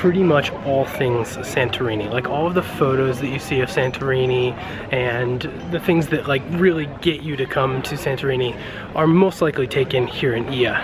pretty much all things Santorini. Like all of the photos that you see of Santorini and the things that like really get you to come to Santorini are most likely taken here in Oia.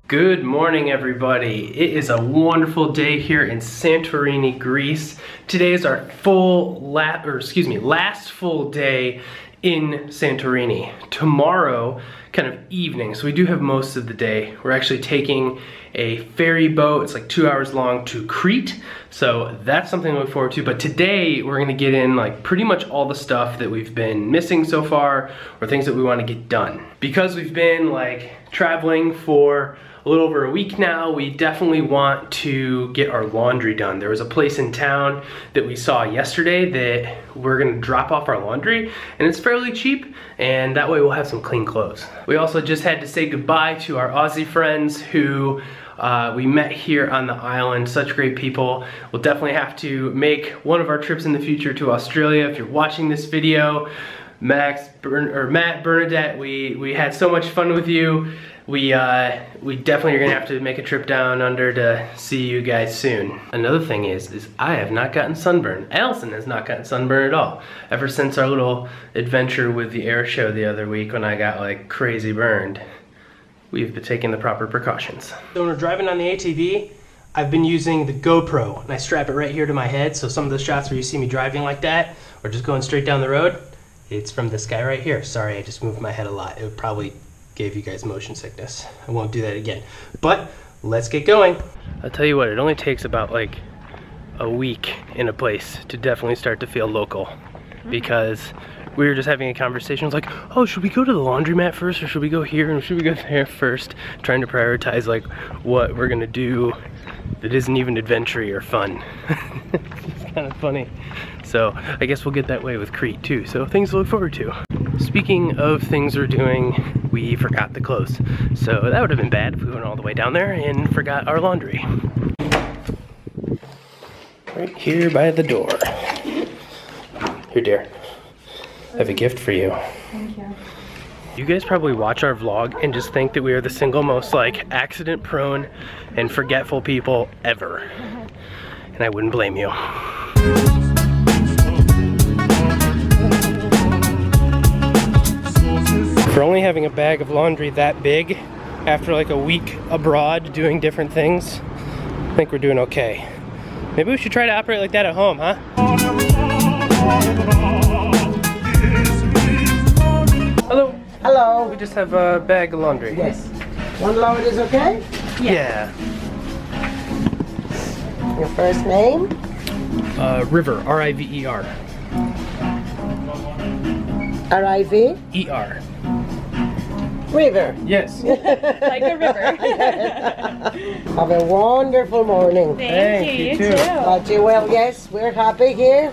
Good morning, everybody. It is a wonderful day here in Santorini, Greece. Today is our last full day in Santorini. Tomorrow, kind of evening, so we do have most of the day. We're actually taking a ferry boat. It's like 2 hours long to Crete, so that's something to look forward to. But today we're gonna get in like pretty much all the stuff that we've been missing so far, or things that we want to get done. Because we've been like traveling for a little over a week now, we definitely want to get our laundry done. There was a place in town that we saw yesterday that we're gonna drop off our laundry, and it's fairly cheap, and that way we'll have some clean clothes. We also just had to say goodbye to our Aussie friends who we met here on the island. Such great people. We'll definitely have to make one of our trips in the future to Australia. If you're watching this video, Matt, Bernadette, we had so much fun with you. We definitely are gonna have to make a trip down under to see you guys soon. Another thing is I have not gotten sunburned. Allison has not gotten sunburned at all. Ever since our little adventure with the air show the other week when I got like crazy burned, we've been taking the proper precautions. So when we're driving on the ATV, I've been using the GoPro, and I strap it right here to my head, so some of the shots where you see me driving like that, or just going straight down the road, it's from this guy right here. Sorry, I just moved my head a lot. It would probably gave you guys motion sickness. I won't do that again. But let's get going. I'll tell you what, it only takes about like a week in a place to definitely start to feel local, because we were just having a conversation. It was like, oh, should we go to the laundromat first, or should we go here, and should we go there first? Trying to prioritize like what we're gonna do that isn't even adventure or fun. It's kind of funny. So I guess we'll get that way with Crete too. So things to look forward to. Speaking of things we're doing, we forgot the clothes. So that would have been bad if we went all the way down there and forgot our laundry. Right here by the door. Here, dear. I have a gift for you. Thank you. You guys probably watch our vlog and just think that we are the single most like accident prone and forgetful people ever. And I wouldn't blame you. For only having a bag of laundry that big after like a week abroad doing different things, I think we're doing okay. Maybe we should try to operate like that at home, huh? Hello. Hello. We just have a bag of laundry. Yes. One load is okay? Yeah. Your first name? River, R-I-V-E-R. R-I-V? E-R. River. Yes. Like a river. Have a wonderful morning. Thank you, you too. But you will, yes, we're happy here.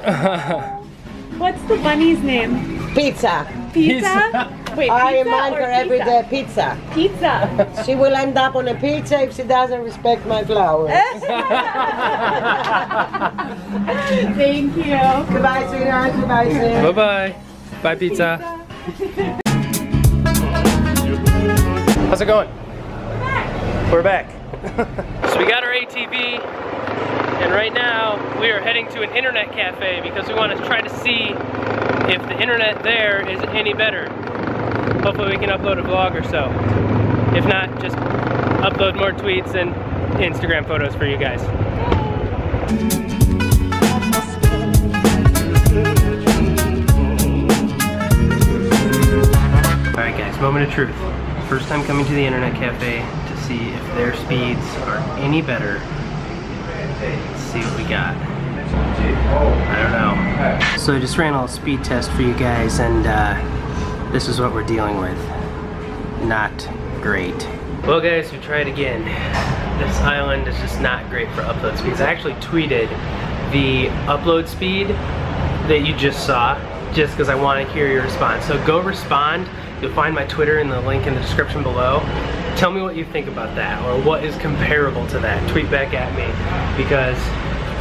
What's the bunny's name? Pizza. Pizza? Wait, pizza I remind or her every pizza? day, pizza. Pizza. She will end up on a pizza if she doesn't respect my flowers. Thank you. Goodbye, sweetheart. Goodbye, sweetheart. Bye-bye. Bye, pizza. How's it going? We're back. So we got our ATV, and right now we are heading to an internet cafe because we want to try to see if the internet there is any better. Hopefully we can upload a vlog or so. If not, just upload more tweets and Instagram photos for you guys. Alright guys, moment of truth. First time coming to the internet cafe to see if their speeds are any better. Let's see what we got. I don't know. So I just ran a little speed test for you guys, and this is what we're dealing with. Not great. Well guys, we tried again. This island is just not great for upload speeds. I actually tweeted the upload speed that you just saw, just because I want to hear your response. So go respond. You'll find my Twitter in the link in the description below. Tell me what you think about that, or what is comparable to that. Tweet back at me, because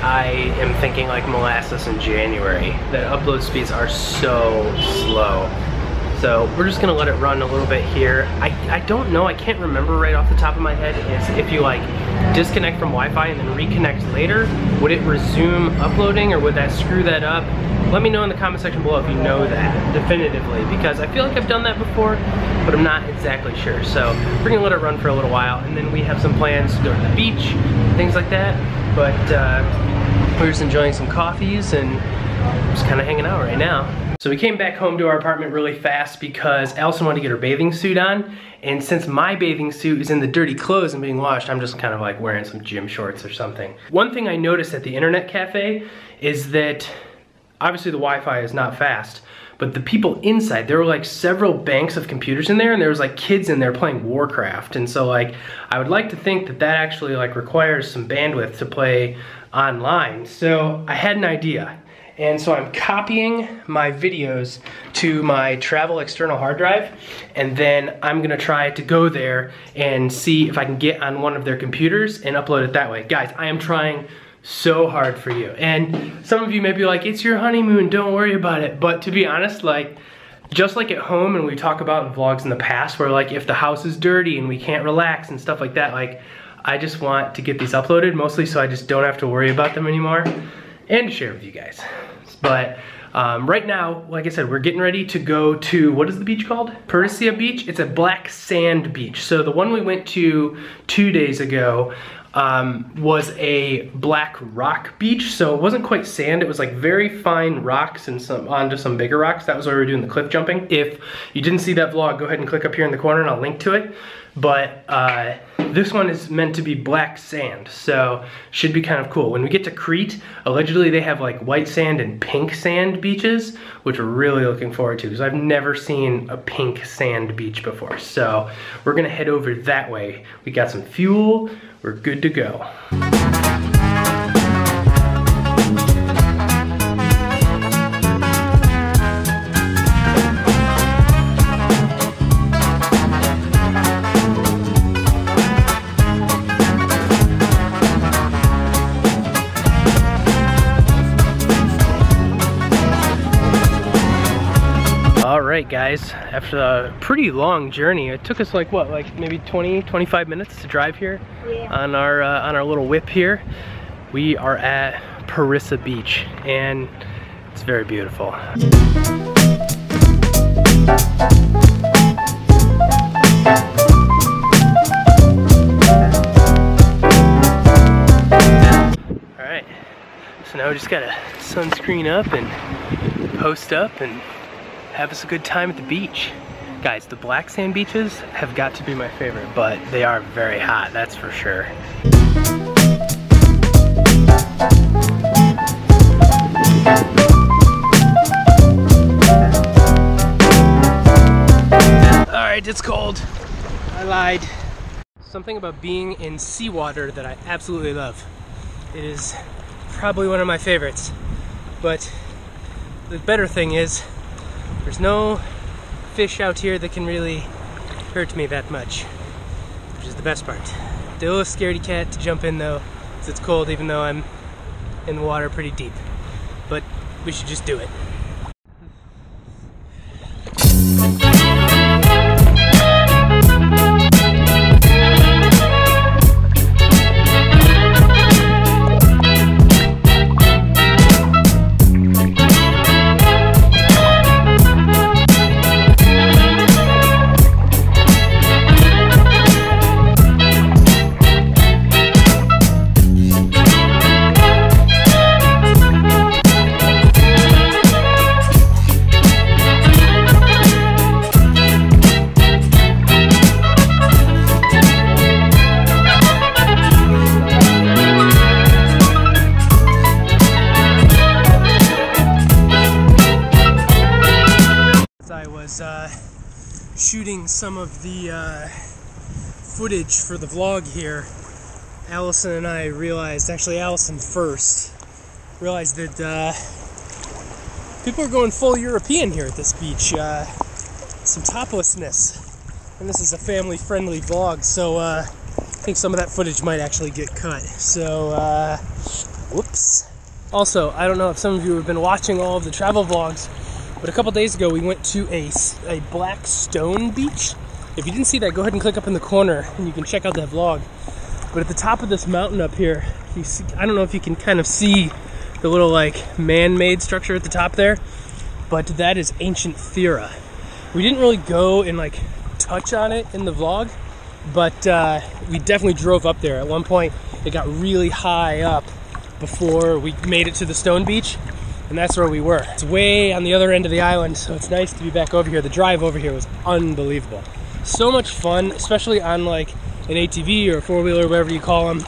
I am thinking like molasses in January. The upload speeds are so slow. So we're just gonna let it run a little bit here. I don't know, I can't remember right off the top of my head if you like disconnect from Wi-Fi and then reconnect later, would it resume uploading or would that screw that up? Let me know in the comment section below if you know that definitively, because I feel like I've done that before, but I'm not exactly sure. So we're gonna let it run for a little while, and then we have some plans to go to the beach, things like that. But we're just enjoying some coffees and just kind of hanging out right now. So we came back home to our apartment really fast because Allison wanted to get her bathing suit on, and since my bathing suit is in the dirty clothes and being washed, I'm just kind of like wearing some gym shorts or something. One thing I noticed at the internet cafe is that obviously the Wi-Fi is not fast, but the people inside, there were like several banks of computers in there, and there was like kids in there playing Warcraft. And so like, I would like to think that that actually like requires some bandwidth to play online. So I had an idea. And so I'm copying my videos to my travel external hard drive, and then I'm gonna try to go there and see if I can get on one of their computers and upload it that way. Guys, I am trying so hard for you. And some of you may be like, it's your honeymoon, don't worry about it. But to be honest, like, just like at home, and we talk about in vlogs in the past, where like if the house is dirty and we can't relax and stuff like that, like I just want to get these uploaded mostly so I just don't have to worry about them anymore and to share with you guys. But right now, like I said, we're getting ready to go to, what is the beach called? Pattaya Beach. It's a black sand beach. So the one we went to 2 days ago was a black rock beach. So it wasn't quite sand, it was like very fine rocks and onto some bigger rocks. That was where we were doing the cliff jumping. If you didn't see that vlog, go ahead and click up here in the corner and I'll link to it. But this one is meant to be black sand, so should be kind of cool. When we get to Crete, allegedly they have like white sand and pink sand beaches, which we're really looking forward to, because I've never seen a pink sand beach before. So we're gonna head over that way. We got some fuel, we're good to go. Alright guys, after a pretty long journey, it took us like what, like maybe 20-25 minutes to drive here. Yeah. On our little whip here. We are at Pattaya Beach and it's very beautiful. Alright, so now we just gotta sunscreen up and post up and have us a good time at the beach. Guys, the black sand beaches have got to be my favorite, but they are very hot, that's for sure. Alright, it's cold. I lied. Something about being in seawater that I absolutely love. It is probably one of my favorites. But the better thing is, there's no fish out here that can really hurt me that much, which is the best part. Still a scaredy cat to jump in though, because it's cold even though I'm in the water pretty deep. But we should just do it. Shooting some of the footage for the vlog here, Allison and I realized, actually Allison first, realized that people are going full European here at this beach. Some toplessness. And this is a family-friendly vlog, so I think some of that footage might actually get cut. So, whoops. Also, I don't know if some of you have been watching all of the travel vlogs, But a couple days ago, we went to a black stone beach. If you didn't see that, go ahead and click up in the corner and you can check out that vlog. But at the top of this mountain up here, you see, I don't know if you can kind of see the little like man-made structure at the top there, but that is ancient Thera. We didn't really go and like touch on it in the vlog, but we definitely drove up there. At one point, it got really high up before we made it to the stone beach, and that's where we were. It's way on the other end of the island, so it's nice to be back over here. The drive over here was unbelievable. So much fun, especially on like an ATV or a four-wheeler, whatever you call them.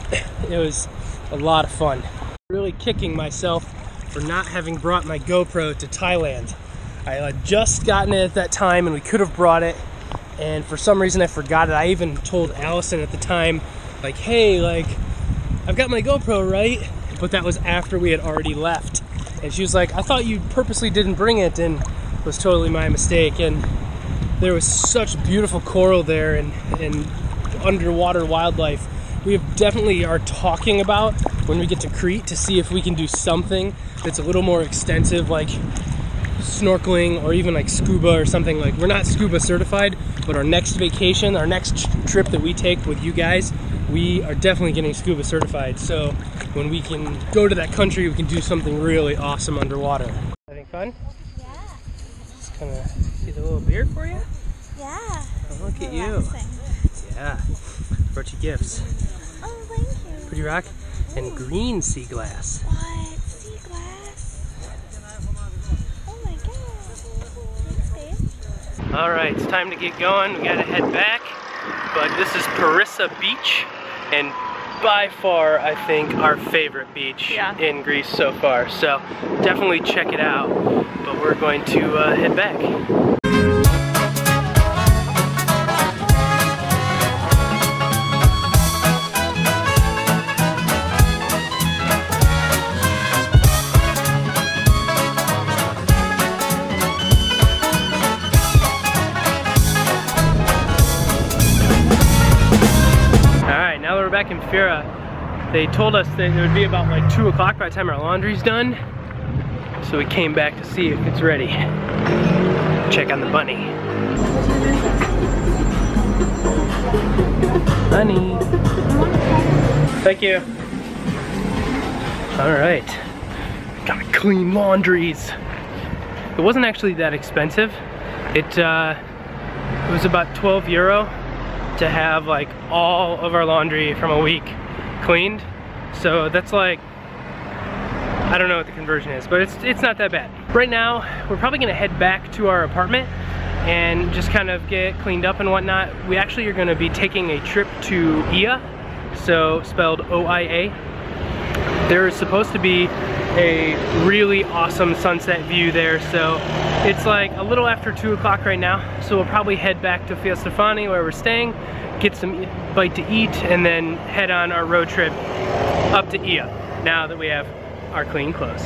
It was a lot of fun. Really kicking myself for not having brought my GoPro to Thailand. I had just gotten it at that time and we could have brought it, and for some reason I forgot it. I even told Allison at the time, like, hey, like, I've got my GoPro, right? But that was after we had already left. And she was like, I thought you purposely didn't bring it, and it was totally my mistake. And there was such beautiful coral there and underwater wildlife. We definitely are talking about when we get to Crete to see if we can do something that's a little more extensive, like snorkeling or even like scuba or something. Like, we're not scuba certified, but our next vacation, our next trip that we take with you guys, we are definitely getting scuba certified. So when we can go to that country, we can do something really awesome underwater. Having fun? Yeah. Just kind of get a little beer for you? Yeah. Oh, look at you. Yeah. Brought you gifts. Oh, thank you. Pretty rock and green sea glass. What? Sea glass? Oh my god. Thanks, babe. All right, it's time to get going. We gotta head back. But this is Pattaya Beach, and by far, I think, our favorite beach in Greece so far. So definitely check it out. But we're going to head back. Back in Fira, they told us that it would be about like 2 o'clock by the time our laundry's done. So we came back to see if it's ready. Check on the bunny. Bunny. Thank you. All right. Gotta clean laundries. It wasn't actually that expensive. It was about €12 to have like all of our laundry from a week cleaned. So that's like, I don't know what the conversion is, but it's not that bad. Right now, we're probably gonna head back to our apartment and just kind of get cleaned up and whatnot. We actually are gonna be taking a trip to Oia, so spelled O-I-A. There's supposed to be a really awesome sunset view there, so it's like a little after 2 o'clock right now, so we'll probably head back to Fiestafani where we're staying, get some bite to eat, and then head on our road trip up to Oia now that we have our clean clothes.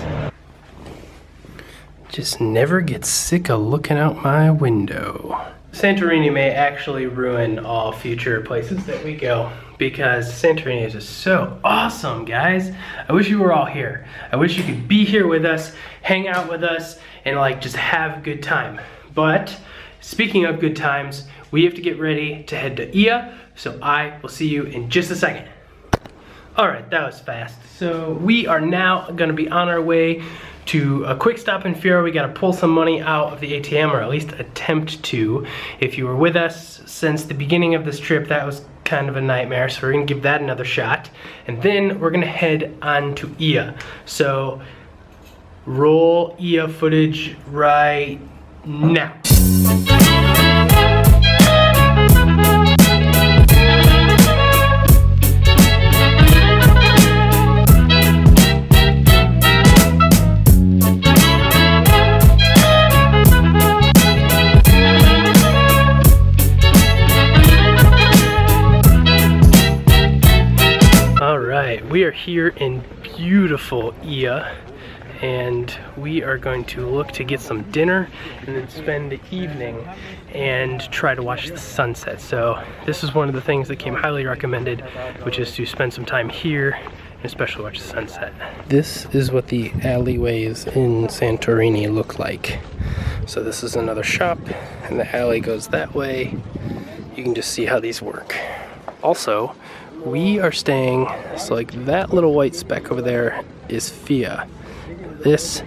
Just never get sick of looking out my window. Santorini may actually ruin all future places that we go, because Santorini is just so awesome, guys. I wish you were all here. I wish you could be here with us, hang out with us, and like just have a good time. But speaking of good times, we have to get ready to head to Oia, so I will see you in just a second. All right, that was fast. So we are now gonna be on our way to a quick stop in Fira. We gotta pull some money out of the ATM, or at least attempt to. If you were with us since the beginning of this trip, that was kind of a nightmare, so we're gonna give that another shot. And then we're gonna head on to Oia. So roll Oia footage right now. We are here in beautiful Oia, and we are going to look to get some dinner and then spend the evening and try to watch the sunset. So this is one of the things that came highly recommended, which is to spend some time here and especially watch the sunset. This is what the alleyways in Santorini look like. So this is another shop, and the alley goes that way. You can just see how these work. Also, we are staying, so like that little white speck over there is Fia. This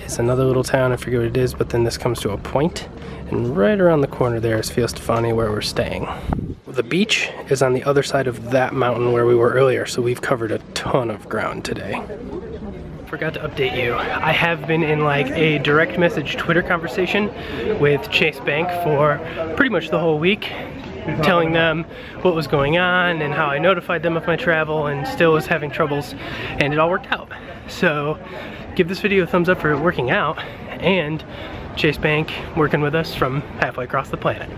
is another little town, I forget what it is, but then this comes to a point, and right around the corner there is Fia Stefani, where we're staying. The beach is on the other side of that mountain where we were earlier, so we've covered a ton of ground today. Forgot to update you. I have been in like a direct message Twitter conversation with Chase Bank for pretty much the whole week, telling them what was going on and how I notified them of my travel and still was having troubles, and it all worked out. So give this video a thumbs up for it working out, and Chase Bank working with us from halfway across the planet.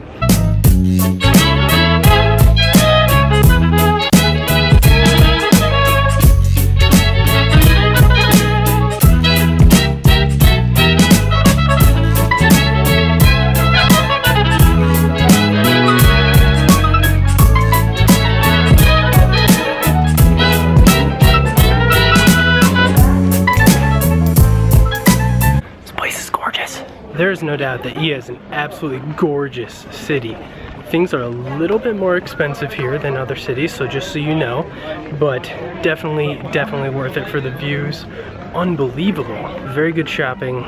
There's no doubt that Oia is an absolutely gorgeous city. Things are a little bit more expensive here than other cities, so just so you know, but definitely worth it for the views. Unbelievable. Very good shopping,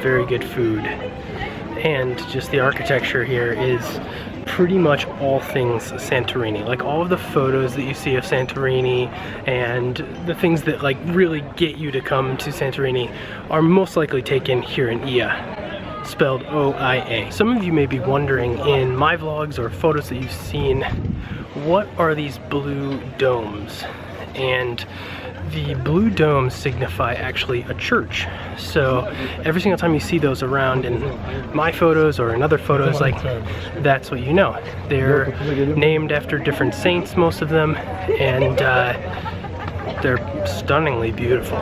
very good food, and just the architecture here is pretty much all things Santorini. Like all of the photos that you see of Santorini and the things that like really get you to come to Santorini are most likely taken here in Oia. Spelled O-I-A. Some of you may be wondering in my vlogs or photos that you've seen, what are these blue domes? And the blue domes signify actually a church. So every single time you see those around in my photos or in other photos, like that's what you know. They're named after different saints, most of them, and they're stunningly beautiful.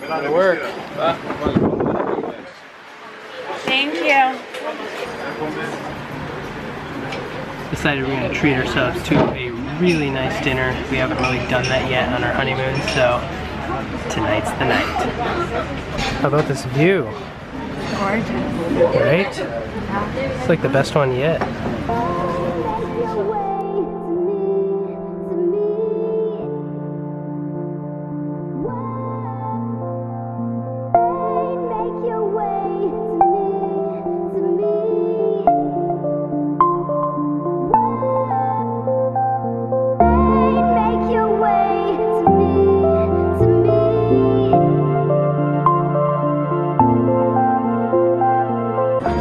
Good work. Thank you. Decided we're going to treat ourselves to a really nice dinner. We haven't really done that yet on our honeymoon, so tonight's the night. How about this view? Gorgeous. Right? It's like the best one yet.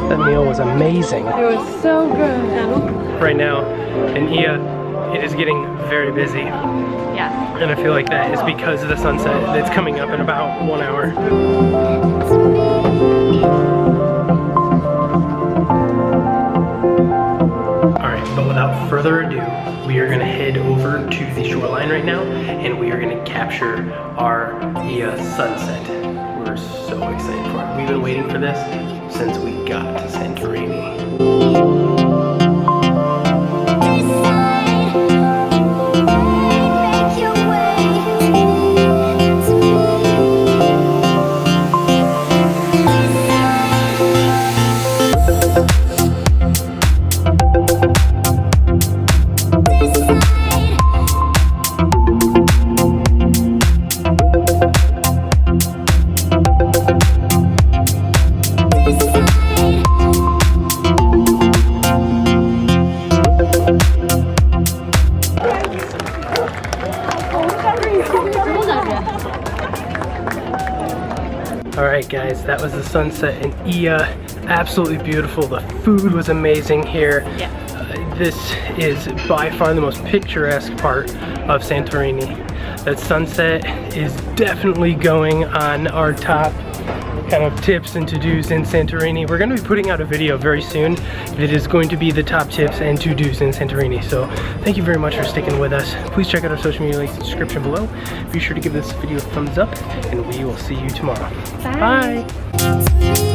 That meal was amazing. It was so good. Right now in Oia, it is getting very busy. Yeah. And I feel like that is because of the sunset that's coming up in about 1 hour. Alright, but without further ado, we are going to head over to the shoreline right now, and we are going to capture our Oia sunset. We're so excited for it. We've been waiting for this since we got to Santorini. Alright guys, that was the sunset in Oia. Absolutely beautiful. The food was amazing here. Yeah. This is by far the most picturesque part of Santorini. That sunset is definitely going on our top kind of tips and to-dos in Santorini. We're going to be putting out a video very soon that is going to be the top tips and to-dos in Santorini. So thank you very much for sticking with us. Please check out our social media links in the description below. Be sure to give this video a thumbs up, and we will see you tomorrow. Bye. Bye.